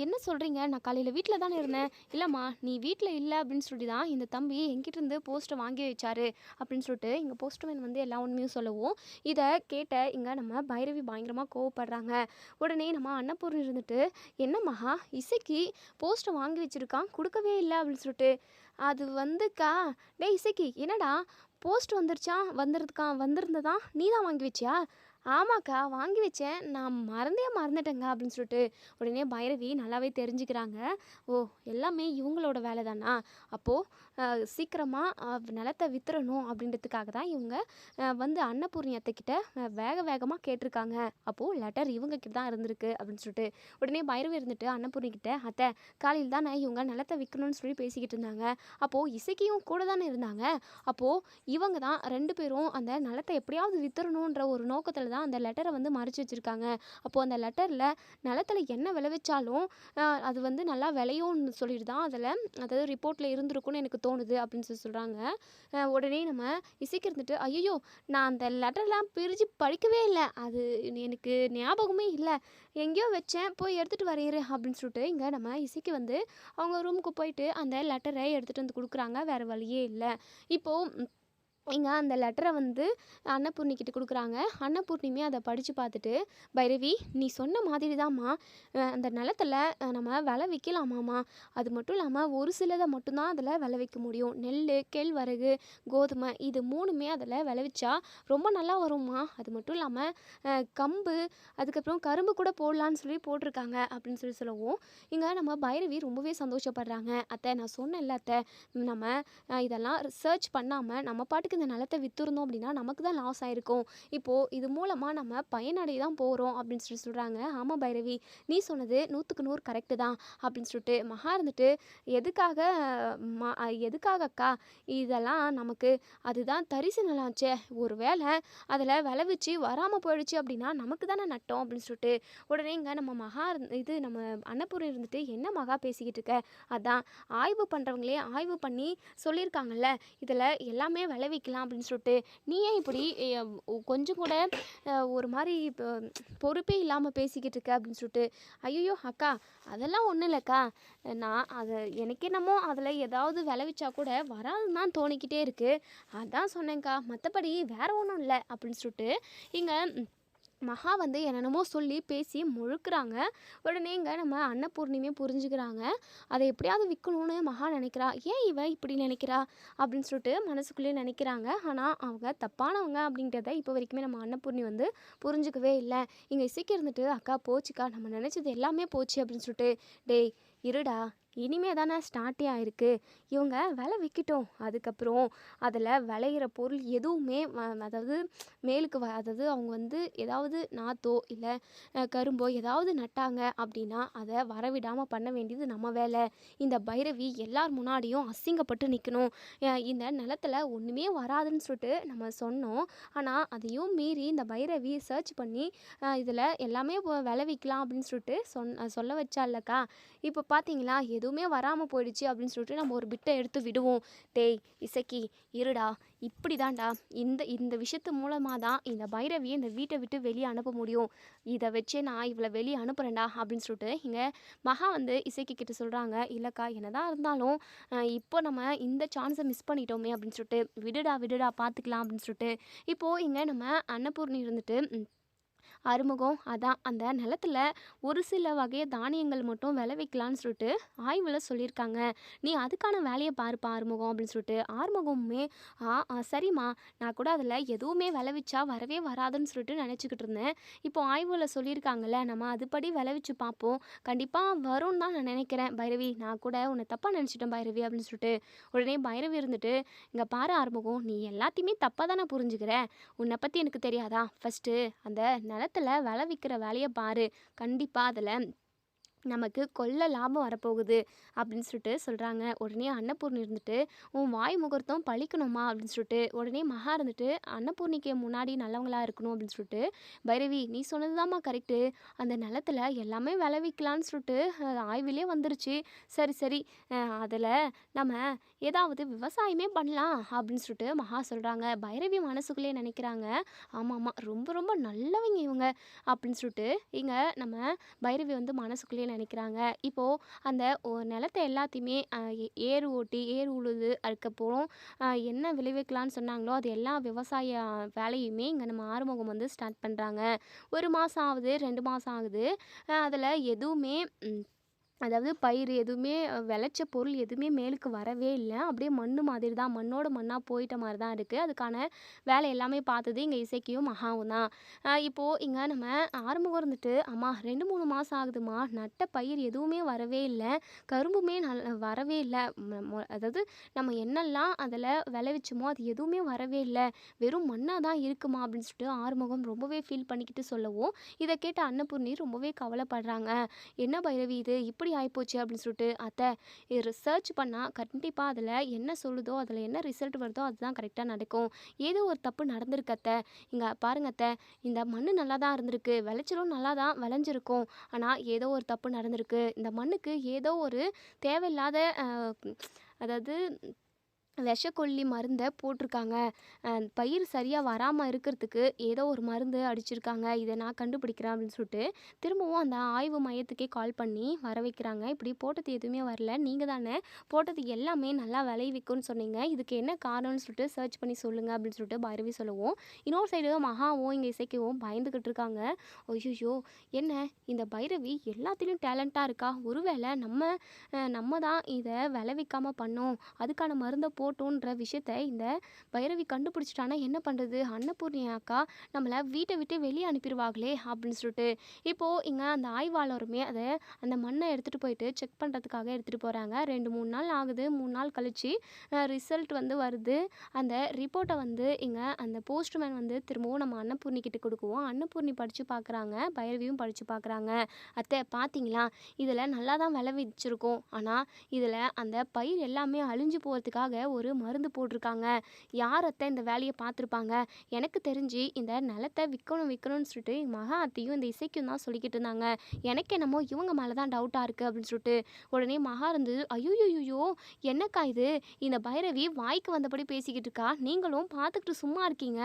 என்ன சொல்கிறீங்க? நான் காலையில் வீட்டில் தானே இருந்தேன்." "இல்லைம்மா, நீ வீட்டில் இல்லை அப்படின்னு சொல்லி தான் இந்த தம்பி என்கிட்ட இருந்து போஸ்ட்டை வாங்கி வச்சாரு" அப்படின்னு சொல்லிட்டு இங்கே போஸ்ட்மேன் வந்து எல்லா உண்மையும் சொல்லவும், இதை கேட்ட இங்க நம்ம பைரவி பயங்கரமா கோவப்படுறாங்க. உடனே நம்ம அன்னபூர்ணி இருந்துட்டு, "என்ன மகா, இசைக்கு போஸ்ட்டை வாங்கி வச்சிருக்கான், கொடுக்கவே இல்லை" அப்படின்னு சொல்லிட்டு. அது வந்துக்கா, "டேய் இசைக்கு, என்னடா போஸ்ட் வந்திருந்ததா, நீ தான் வாங்கி வச்சியா?" "ஆமாக்கா, வாங்கி வச்சேன், நான் மறந்துட்டேங்க" அப்படின்னு சொல்லிட்டு. உடனே பைரவி நல்லாவே தெரிஞ்சுக்கிறாங்க. "ஓ, எல்லாமே இவங்களோட வேலை தானா? அப்போது சீக்கிரமாக நிலத்தை வித்துறணும் அப்படின்றதுக்காக தான் இவங்க வந்து அன்னபூர்ணி அத்தைக்கிட்ட வேக வேகமாக கேட்டிருக்காங்க. அப்போது லெட்டர் இவங்க கிட்ட தான் இருந்திருக்கு" அப்படின்னு சொல்லிட்டு. உடனே பைரவி இருந்துட்டு அன்னபூர்ணி கிட்ட, "அத்தை, காலையில் தானே இவங்க நிலத்தை விற்கணும்னு சொல்லி பேசிக்கிட்டு இருந்தாங்க. அப்போது இசைக்கியும் கூட தானே இருந்தாங்க. அப்போது இவங்க தான் 2 பேரும் அந்த நிலத்தை எப்படியாவது வித்துறணுன்ற ஒரு நோக்கத்தில் தான் அந்த லெட்டரை வந்து மறைச்சி வச்சுருக்காங்க. அப்போது அந்த லெட்டரில் நிலத்துல என்ன விளைவிச்சாலும் அது வந்து நல்லா விளையும்னு சொல்லிட்டு தான் அதில், அதாவது ரிப்போர்ட்டில் இருந்திருக்கும்னு எனக்கு தோணுது" அப்படின்னு சொல்கிறாங்க. உடனே நம்ம இசைக்கு இருந்துட்டு, "ஐயோ, நான் அந்த லெட்டர்லாம் பிரித்து படிக்கவே இல்லை, அது எனக்கு ஞாபகமே இல்லை, எங்கேயோ வச்சேன், போய் எடுத்துகிட்டு வரேன் இரு" அப்படின்னு சொல்லிட்டு இங்கே நம்ம இசைக்கு வந்து அவங்க ரூமுக்கு போயிட்டு அந்த லெட்டரை எடுத்துகிட்டு வந்து கொடுக்குறாங்க. வேறு வழியே இல்லை. இப்போது இங்க அந்த லெட்டரை வந்து அன்னபூர்ணி கிட்ட குடுக்குறாங்க. அன்னபூர்ணியுமே அத படிச்சு பார்த்துட்டு, "பைரவி, நீ சொன்ன மாதிரி தாம்மா, அந்த நிலத்துல நம்ம விளைவிக்கலாமாம்மா. அது மட்டும் இல்லாம ஒரு சிலத மட்டும் தான் அதில விளைவிக்க முடியும். நெல்லு, கேழ்வரகு, கோதுமை இது 3மே அதில விளைவிச்சா ரொம்ப நல்லா வரும்மா. அது மட்டும் இல்லாம கம்பு, அதுக்கப்புறம் கரும்பு கூட போடலான்னு சொல்லி போட்டிருக்காங்க" அப்படின்னு சொல்லவும், இங்க நம்ம பைரவி ரொம்பவே சந்தோஷப்படுறாங்க. "அத்தை, நான் சொன்னேன்ல அத்தை, நம்ம இதெல்லாம் ரிசர்ச் பண்ணாம நம்ம பாட்டுக்கு இந்த நிலத்தை வித்துருந்தோம் அப்படின்னா நமக்கு தான் லாஸ் ஆயிருக்கும். இப்போ இது மூலமா நம்ம பயனடைய தான் போறோம்" அப்படின்னு சொல்றாங்க. "ஆமா பைரவி, நீ சொன்னது 100க்கு 100 கரெக்ட் தான்" அப்படின்னு சொல்லிட்டு மகா இருந்துட்டு, "எதுக்காக எதுக்காக அக்கா இதெல்லாம் நமக்கு, அதுதான் தரிசு நிலமாச்சே, ஒரு வேளை அதில் விளைவிச்சு வராமல் போயிடுச்சு அப்படின்னா நமக்கு தானே நட்டம்" அப்படின்னு சொல்லிட்டு. உடனே இங்கே நம்ம நம்ம அன்னபூர்ணி இருந்துட்டு, "என்ன மகா பேசிக்கிட்டு இருக்க? அதான் ஆய்வு பண்ணுறவங்களே ஆய்வு பண்ணி சொல்லியிருக்காங்கல்ல, இதில் எல்லாமே விளைவிக்கலாம்" அப்படின்னு சொல்லிட்டு. "நீ ஏன் இப்படி கொஞ்சம் கூட ஒரு மாதிரி பொறுப்பே இல்லாமல் பேசிக்கிட்டு இருக்க" அப்படின்னு சொல்லிட்டு. "ஐயோ அக்கா, அதெல்லாம் ஒன்றும் இல்லைக்கா, நான் அதை எனக்கு என்னமோ அதில் ஏதாவது விளைவிச்சா கூட வராதுன்னு தான் தோணிக்கிட்டே இருக்கு, அதான் சொன்னேங்க்கா, மற்றபடி வேற ஒன்றும் இல்லை" அப்படின்னு சொல்லிட்டு இங்கே மகா வந்து என்னென்னமோ சொல்லி பேசி முழுக்குறாங்க. உடனே இங்கே நம்ம அன்னபூர்ணியுமே புரிஞ்சுக்கிறாங்க. அதை எப்படியாவது விற்கணும்னு மகா நினைக்கிறா. ஏன் இவ இப்படி நினைக்கிறா அப்படின்னு சொல்லிட்டு மனசுக்குள்ளேயே நினைக்கிறாங்க. ஆனால் அவங்க தப்பானவங்க அப்படின்றத இப்போ வரைக்குமே நம்ம அன்னபூர்ணி வந்து புரிஞ்சுக்கவே இல்லை. இங்கே இசைக்கு இருந்துட்டு, "அக்கா போச்சுக்கா, நம்ம நினச்சது எல்லாமே போச்சு" அப்படின்னு சொல்லிட்டு. "டேய் இருடா, இனிமே தானே ஸ்டார்ட்டே ஆயிருக்கு, இவங்க விலை விற்கட்டும், அதுக்கப்புறம் அதில் விளையிற பொருள் எதுவுமே அதாவது மேலுக்கு அதாவது அவங்க வந்து ஏதாவது நாத்தோ இல்லை கரும்போ ஏதாவது நட்டாங்க அப்படின்னா அதை வரவிடாமல் பண்ண வேண்டியது நம்ம வேலை. இந்த பைரவி எல்லார் முன்னாடியும் அசிங்கப்பட்டு நிற்கணும். இந்த நிலத்தில் ஒன்றுமே வராதுன்னு சொல்லிட்டு நம்ம சொன்னோம், ஆனால் அதையும் மீறி இந்த பைரவி சர்ச் பண்ணி இதில் எல்லாமே விளைவிக்கலாம் அப்படின்னு சொல்லிட்டு சொல்ல வச்சா இல்லைக்கா. இப்போ பார்த்தீங்களா, எதுவுமே வராமல் போயிடுச்சு அப்படின்னு சொல்லிட்டு நம்ம ஒரு பிட்டை எடுத்து விடுவோம். டேய் இசக்கி, இருடா, இப்படி தான்டா, இந்த இந்த விஷயத்து மூலமாக தான் இந்த பைரவியை இந்த வீட்டை விட்டு வெளியே அனுப்ப முடியும், இதை வச்சே நான் இவளை வெளியே அனுப்புகிறேன்டா" அப்படின்னு சொல்லிட்டு இங்கே மகா வந்து இசைக்கு கிட்ட சொல்கிறாங்க. "இல்லைக்கா, என்னதான் இருந்தாலும் இப்போ நம்ம இந்த சான்ஸை மிஸ் பண்ணிட்டோமே" அப்படின்னு சொல்லிட்டு. "விடுடா விடுடா, பார்த்துக்கலாம்" அப்படின்னு சொல்லிட்டு. இப்போது இங்கே நம்ம அன்னபூர்ணி இருந்துட்டு, "அறுமுகம், அதான் அந்த நிலத்துல ஒரு சில வகை தானியங்கள் மட்டும் விளைவிக்கலான்னு சொல்லிட்டு ஆய்வில் சொல்லியிருக்காங்க, நீ அதுக்கான வேலையை பாருப்பா ஆறுமுகம்" அப்படின்னு சொல்லிட்டு. ஆறுமுகமுமே, சரிம்மா, நான் கூட அதில் எதுவுமே விளைவிச்சா வரவே வராதுன்னு சொல்லிட்டு நினச்சிக்கிட்டு இருந்தேன், இப்போ ஆய்வில் சொல்லியிருக்காங்கல்ல, நம்ம அதுபடி விளைவிச்சு பார்ப்போம், கண்டிப்பாக வரும்னு தான் நான் நினைக்கிறேன் பைரவி, நான் கூட உன்னை தப்பாக நினச்சிட்டேன் பைரவி" அப்படின்னு சொல்லிட்டு. உடனே பைரவி இருந்துட்டு, "இங்கே பாரு ஆறுமுகம், நீ எல்லாத்தையுமே தப்பாக தானே புரிஞ்சுக்கிற, உன்னை பற்றி எனக்கு தெரியாதா, ஃபஸ்ட்டு அந்த நிலத்துல விளைவிக்கிற வேலையை பாரு, கண்டிப்பாக அதில் நமக்கு கொள்ள லாபம் வரப்போகுது அப்படின்னு சொல்லிட்டு சொல்கிறாங்க. உடனே அன்னபூர்ணி இருந்துட்டு, உன் வாய் முகூர்த்தம் பழிக்கணுமா அப்படின்னு சொல்லிட்டு உடனே மகா இருந்துட்டு, அன்னபூர்ணிக்கு முன்னாடி நல்லவங்களா இருக்கணும் அப்படின்னு சொல்லிட்டு, பைரவி நீ சொன்னதுதாம்மா கரெக்டு, அந்த நிலத்துல எல்லாமே விளைவிக்கலான்னு சொல்லிட்டு ஆய்விலே வந்துருச்சு. சரி சரி, அதில் நம்ம ஏதாவது விவசாயமே பண்ணலாம் அப்படின்னு சொல்லிட்டு மகா சொல்கிறாங்க. பைரவி மனசுக்குள்ளே நினைக்கிறாங்க, ஆமாம் ஆமாம் ரொம்ப ரொம்ப நல்லவங்க இவங்க அப்படின்னு சொல்லிட்டு இங்கே நம்ம பைரவி வந்து மனசுக்குள்ளேயே நினைக்கிறாங்க. இப்போது அந்த நிலத்த எல்லாத்தையுமே ஏறு ஓட்டி ஏறு உழுது அதுக்கப்புறம் என்ன விளைவிக்கலான்னு சொன்னாங்களோ அது எல்லா விவசாய வேலையுமே இங்கே நம்ம ஆறுமுகம் வந்து ஸ்டார்ட் பண்ணுறாங்க. 1 மாதம் ஆகுது, 2 மாதம் ஆகுது. அதில் எதுவுமே அதாவது பயிர் எதுவுமே விளைச்ச பொருள் எதுவுமே மேலுக்கு வரவே இல்லை. அப்படியே மண்ணு மாதிரி தான், மண்ணோட மண்ணாக போயிட்ட மாதிரி தான் இருக்குது. அதுக்கான வேலை எல்லாமே பார்த்தது இங்கே இசைக்கியும் மகாவும் தான். இப்போது இங்கே நம்ம ஆறுமுகம் இருந்துட்டு, அம்மா 2 3 மாதம் ஆகுதுமா, நட்ட பயிர் எதுவுமே வரவே இல்லை, கரும்புமே வரவே இல்லை. அதாவது நம்ம என்னெல்லாம் அதில் விளைவிச்சோமோ அது எதுவுமே வரவே இல்லை, வெறும் மண்ணாக தான் இருக்குமா அப்படின்னு சொல்லிட்டு ஆறுமுகம் ரொம்பவே ஃபீல் பண்ணிக்கிட்டு சொல்லவும், இதை கேட்ட அன்னபூர்ணி ரொம்பவே கவலைப்படுறாங்க. என்ன பைரவி இது இப்படி ஆயிப்போச்சு அப்படின்னு சொல்லிட்டு, அத்தை ரிசர்ச் பண்ணால் கண்டிப்பாக அதில் என்ன சொல்லுதோ அதில் என்ன ரிசல்ட் வருதோ அதுதான் கரெக்டாக நடக்கும். ஏதோ ஒரு தப்பு நடந்திருக்கு அத்தை. இங்கே பாருங்க அத்தை, இந்த மண் நல்லா தான் இருந்திருக்கு, விளைச்சலும் நல்லா தான் விளைஞ்சிருக்கும், ஆனால் ஏதோ ஒரு தப்பு நடந்திருக்கு. இந்த மண்ணுக்கு ஏதோ ஒரு தேவையில்லாத அதாவது விஷக்கொல்லி மருந்தை போட்டிருக்காங்க. பயிர் சரியாக வராமல் இருக்கிறதுக்கு ஏதோ ஒரு மருந்து அடிச்சிருக்காங்க, இதை நான் கண்டுபிடிக்கிறேன் அப்படின்னு சொல்லிட்டு திரும்பவும் அந்த ஆய்வு மையத்துக்கே கால் பண்ணி வர வைக்கிறாங்க. இப்படி போட்டது எதுவுமே வரல, நீங்கள் தானே போட்டது எல்லாமே நல்லா விளைவிக்கும்னு சொன்னீங்க, இதுக்கு என்ன காரணம்னு சொல்லிட்டு சர்ச் பண்ணி சொல்லுங்கள் அப்படின்னு சொல்லிட்டு பைரவி சொல்லவும், இன்னொரு சைடு மகாவும் இங்கே இசைக்கவும் பயந்துக்கிட்டு இருக்காங்க. ஐயோ என்ன இந்த பைரவி எல்லாத்துலேயும் டேலண்ட்டாக இருக்கா, ஒருவேளை நம்ம தான் இதை விளைவிக்காமல் பண்ணோம், அதுக்கான மருந்தை போட்டோன்ற விஷயத்த இந்த பைரவி கண்டுபிடிச்சிட்டானா என்ன பண்ணுறது, அன்னபூர்ணி அக்கா நம்மளை வீட்டை விட்டு வெளியே அனுப்பிடுவாங்களே அப்படின்னு சொல்லிட்டு இப்போது இங்கே அந்த ஆய்வாளருமே அதை அந்த மண்ணை எடுத்துகிட்டு போயிட்டு செக் பண்ணுறதுக்காக எடுத்துகிட்டு போகிறாங்க. 2 3 நாள் ஆகுது. 3 நாள் கழித்து ரிசல்ட் வந்து வருது. அந்த ரிப்போர்ட்டை வந்து இங்கே அந்த போஸ்ட்மேன் வந்து திரும்பவும் நம்ம அன்னபூர்ணி கிட்ட கொடுக்குவோம். அன்னபூர்ணி படித்து பார்க்குறாங்க, பைரவியும் படித்து பார்க்குறாங்க. அத்தை பார்த்தீங்களா, இதில் நல்லா தான் விளைவிச்சிருக்கோம், ஆனால் இதில் அந்த பயிர் எல்லாமே அழிஞ்சு போகிறதுக்காக ஒரு மருந்து போட்டிருக்காங்க. யார் அத்தை இந்த வேலையை பார்த்துருப்பாங்க, எனக்கு தெரிஞ்சு இந்த நிலத்தை விற்கணும்னு சொல்லிட்டு மகா அத்தையும் இந்த இசைக்கும் தான் சொல்லிக்கிட்டு இருந்தாங்க, எனக்கு என்னமோ இவங்க மேலே தான் டவுட்டாக இருக்குது அப்படின்னு சொல்லிட்டு உடனே மகா இருந்து, ஐயோயோயோ என்னக்கா இது, இந்த பைரவி வாய்க்கு வந்தபடி பேசிக்கிட்டு இருக்கா, நீங்களும் பார்த்துக்கிட்டு சும்மா இருக்கீங்க,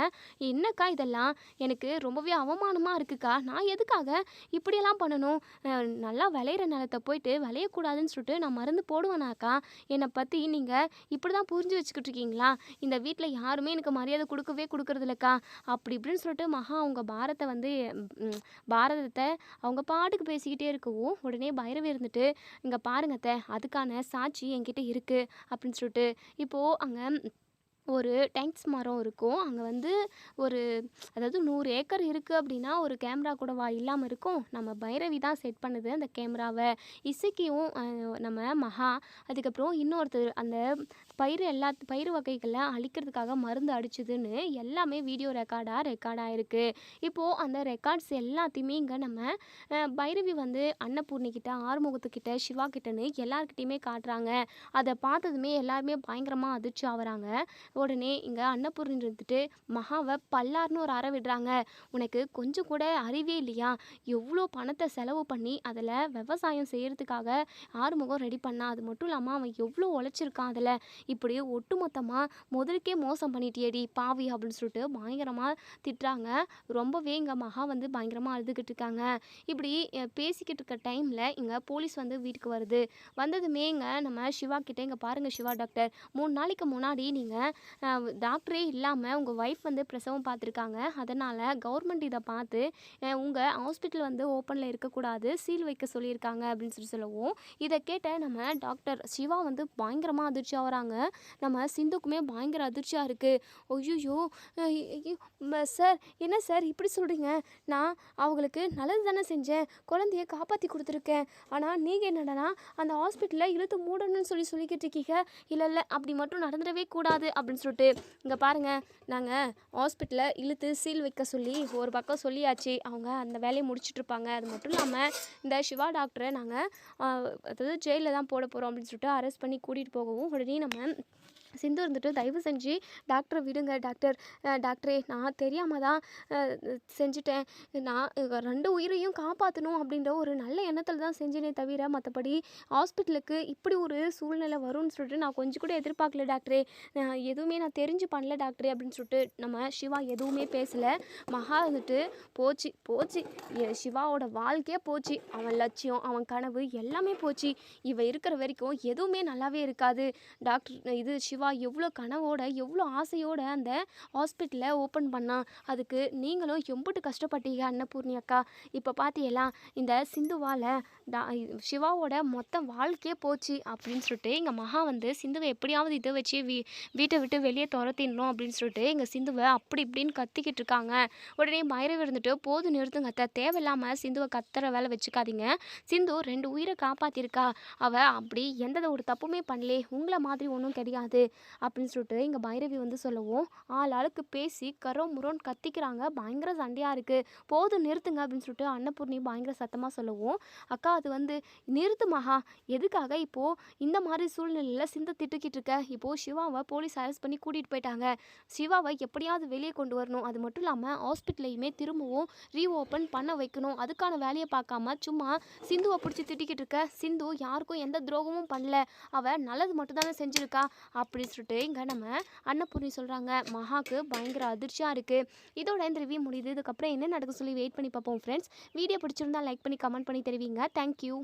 என்னக்கா இதெல்லாம் எனக்கு ரொம்பவே அவமானமாக இருக்குக்கா, நான் எதுக்காக இப்படியெல்லாம் பண்ணணும், நல்லா விளையிற நிலத்தை போயிட்டு விளையக்கூடாதுன்னு சொல்லிட்டு நான் மருந்து போடுவேனாக்கா, என்னை பற்றி நீங்கள் இப்படி தான் புரிஞ்சு வச்சுக்கிட்டு இருக்கீங்களா, இந்த வீட்டில் யாருமே எனக்கு மரியாதை கொடுக்கறதில்லக்கா அப்படி இப்படின்னு சொல்லிட்டு மகா அவங்க பாரதத்தை அவங்க பாட்டுக்கு பேசிக்கிட்டே இருக்கவும், உடனே பைரவி இருந்துட்டு, இங்கே பாருங்க அத்தை, அதுக்கான சாட்சி என்கிட்ட இருக்குது அப்படின்னு சொல்லிட்டு இப்போது அங்கே ஒரு டேங்க்ஸ் மரம் இருக்கும். அங்கே வந்து ஒரு அதாவது 100 ஏக்கர் இருக்குது அப்படின்னா ஒரு கேமரா கூடவா இல்லாமல் இருக்கும். நம்ம பைரவி தான் செட் பண்ணுது அந்த கேமராவை. இசைக்கியும் நம்ம மகா அதுக்கப்புறம் இன்னொருத்தர் அந்த பயிர் வகைகளை அழிக்கிறதுக்காக மருந்து அடிச்சதுன்னு எல்லாமே வீடியோ ரெக்கார்டாக இருக்குது. இப்போது அந்த ரெக்கார்ட்ஸ் எல்லாத்தையுமே இங்கே நம்ம பைரவி வந்து அன்னபூர்ணிக்கிட்ட, ஆறுமுகத்துக்கிட்ட, சிவா கிட்டன்னு எல்லாருக்கிட்டையுமே காட்டுறாங்க. அதை பார்த்ததுமே எல்லாருமே பயங்கரமாக அதிர்ச்சி ஆகுறாங்க. உடனே இங்கே அன்னபூர்ணி இருந்துட்டு மகாவை பல்லார்னு ஒரு அறை விடுறாங்க. உனக்கு கொஞ்சம் கூட அறிவே இல்லையா, எவ்வளோ பணத்தை செலவு பண்ணி அதில் விவசாயம் செய்கிறதுக்காக ஆறுமுகம் ரெடி பண்ணா, அது மட்டும் இல்லாமல் அவன் எவ்வளோ உழைச்சிருக்கான், அதில் இப்படி ஒட்டுமொத்தமாக முதலுக்கே மோசம் பண்ணிட்டியேடி பாவி அப்படின்னு சொல்லிட்டு பயங்கரமாக திட்டுறாங்க. ரொம்பவே இங்கே மகா வந்து பயங்கரமாக அழுதுகிட்டு இருக்காங்க. இப்படி பேசிக்கிட்டு இருக்க டைமில் இங்கே போலீஸ் வந்து வீட்டுக்கு வருது. வந்ததுமே இங்கே நம்ம சிவா கிட்டே, இங்கே பாருங்கள் சிவா டாக்டர், 3 நாளைக்கு முன்னாடி நீங்கள் டாக்டரே இல்லாமல் உங்கள் ஒய்ஃப் வந்து பிரசவம் பார்த்துருக்காங்க, அதனால் கவர்மெண்ட் இதை பார்த்து உங்கள் ஹாஸ்பிட்டல் வந்து ஓப்பனில் இருக்கக்கூடாது, சீல் வைக்க சொல்லியிருக்காங்க அப்படின்னு சொல்லவும், இதை கேட்ட நம்ம டாக்டர் சிவா வந்து பயங்கரமாக அதிர்ச்சி ஆகுறாங்க. நம்ம சிந்துக்குமே பயங்கர அதிர்ச்சியாக இருக்குது. ஐயோ! சார் என்ன சார் இப்படி சொல்கிறீங்க? நான் அவங்களுக்கு நல்லது தானே செஞ்சேன், குழந்தைய காப்பாற்றி கொடுத்துருக்கேன். ஆனால் நீங்கள் என்னடனா அந்த ஹாஸ்பிட்டலில் இழுத்து மூடணும்னு சொல்லிக்கிட்டு இருக்கீங்க. இல்லை அப்படி மட்டும் நடந்துடவே கூடாது அப்படின்னு சொல்லிட்டு, இங்கே பாருங்கள், நாங்கள் ஹாஸ்பிட்டலில் இழுத்து சீல் வைக்க சொல்லி ஒரு பக்கம் சொல்லியாச்சு. அவங்க அந்த வேலையை முடிச்சிட்ருப்பாங்க. அது மட்டும் இல்லாமல் இந்த சிவா டாக்டரை நாங்கள் அதாவது ஜெயிலில் தான் போட போகிறோம் அப்படின்னு சொல்லிட்டு அரெஸ்ட் பண்ணி கூட்டிகிட்டு போகவும், உடனே நம்ம சிந்து இருந்துட்டு, தயவு செஞ்சு டாக்டரை விடுங்க டாக்டரே, நான் தெரியாமல் தான் செஞ்சுட்டேன். நான் 2 உயிரையும் காப்பாற்றணும் அப்படின்ற ஒரு நல்ல எண்ணத்தில் தான் செஞ்சேனே தவிர, மற்றபடி ஹாஸ்பிட்டலுக்கு இப்படி ஒரு சூழ்நிலை வரும்னு சொல்லிட்டு நான் கொஞ்சம் கூட எதிர்பார்க்கல டாக்டரே. எதுவுமே நான் தெரிஞ்சு பண்ணல டாக்டரே அப்படின்னு சொல்லிட்டு நம்ம சிவா எதுவுமே பேசலை. மகா வந்துட்டு போச்சு சிவாவோட வாழ்க்கையே போச்சு. அவன் லட்சியம், அவன் கனவு எல்லாமே போச்சு. இவ இருக்கிற வரைக்கும் எதுவுமே நல்லாவே இருக்காது. டாக்டர் இது சிவா எவ்வளோ கனவோட எவ்வளோ ஆசையோட அந்த ஹாஸ்பிட்டலை ஓப்பன் பண்ணான். அதுக்கு நீங்களும் எம்புட்டு கஷ்டப்பட்டீங்க அன்னபூர்ணி அக்கா. இப்போ பார்த்தீங்களா, இந்த சிந்துவால் சிவாவோட மொத்த வாழ்க்கையே போச்சு அப்படின்னு சொல்லிட்டு எங்கள் மகா வந்து சிந்துவை எப்படியாவது இதை வச்சு வீட்டை விட்டு வெளியே துரத்திடணும் அப்படின்னு சொல்லிட்டு எங்கள் சிந்துவை அப்படி இப்படின்னு கத்திக்கிட்டு இருக்காங்க. உடனே பைரவி இருந்துட்டு, போது நிறுத்துங்க அத்தை, தேவையில்லாமல் சிந்துவை கத்துற வேலை வச்சுக்காதீங்க. சிந்து 2 உயிரை காப்பாற்றிருக்கா. அவள் அப்படி எந்த ஒரு தப்புமே பண்ணலே, உங்களை மாதிரி ஒன்றும் கிடையாது அப்படின்னு சொல்லிட்டு இங்கே பைரவி வந்து சொல்லவும், ஆளுக்கு பேசி முரோன்னு கத்திக்கிறாங்க. பயங்கர சண்டையாக இருக்குது. போதும் நிறுத்துங்க அப்படின்னு சொல்லிட்டு அன்னபூர்ணி பயங்கர சத்தமாக சொல்லவும், அக்கா அது வந்து நிறுத்து மகா, எதுக்காக இப்போது இந்த மாதிரி சூழ்நிலையில் சிந்தை திட்டுக்கிட்டு இருக்க? இப்போது சிவாவை போலீஸ் அரெஸ்ட் பண்ணி கூட்டிகிட்டு போயிட்டாங்க. சிவாவை எப்படியாவது வெளியே கொண்டு வரணும். அது மட்டும் இல்லாமல் ஹாஸ்பிட்டலையுமே திரும்பவும் ரீஓப்பன் பண்ண வைக்கணும். அதுக்கான வேலையை பார்க்காம சும்மா சிந்துவை பிடிச்சி திட்டிக்கிட்டு இருக்க. சிந்து யாருக்கும் எந்த துரோகமும் பண்ணல, அவள் நல்லது மட்டும் தானே செஞ்சுருக்கா அப்படின்னு சொல்லிட்டு இங்கே நம்ம அன்னபூர்ணி சொல்கிறாங்க. மகாக்கு பயங்கர அதிர்ச்சியாக இருக்குது. இதோட இந்த ரிவ்யூ முடியுது. இதுக்கப்புறம் என்ன நடக்கும் சொல்லி வெயிட் பண்ணி பார்ப்போம் ஃப்ரெண்ட்ஸ். வீடியோ பிடிச்சிருந்தா லைக் பண்ணி கமெண்ட் பண்ணி தெரிவிங்க. தேங்க்யூ.